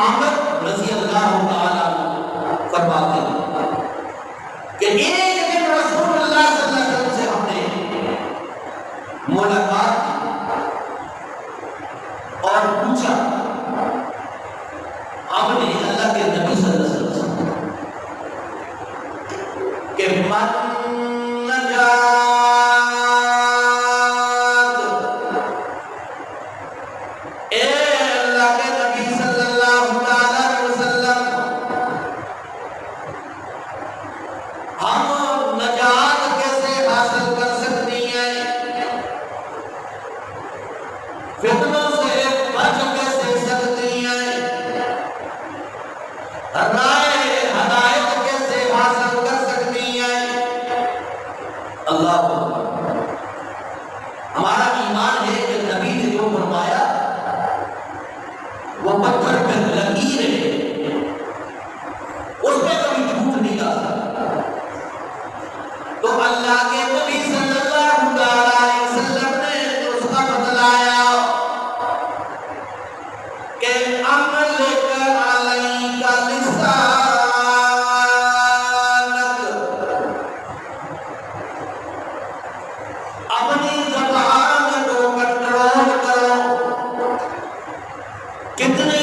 عامر رضی اللہ تعالیٰ عنہ فرماتے ہیں کہ ایک دن رسول اللہ صلی اللہ علیہ وسلم سے ہم نے ملاقات کی اور پوچھا، ہم نے اللہ کے نبی صلی اللہ علیہ وسلم کہ من نجات، اے اللہ کے نبی صلی اللہ علیہ وسلم، ہم نجات کیسے حاصل کر سکتی ہیں، فتنوں سے بچ کیسے سکتی ہیں، رائے ہدایت کیسے حاصل کر سکتی ہیں؟ اللہ اکبر۔ ہمارا ایمان ہے کہ نبی نے جو فرمایا وہ پتھر پہ لکیر ہے، اس پہ کبھی جھوٹ نہیں آ سکتا۔ تو اللہ کے نبی صلی اللہ علیہ وسلم نے اس کا بتلایا کہ عملک علیک لسانک، اپنی زبان کو کنٹرول کرو۔ کتنے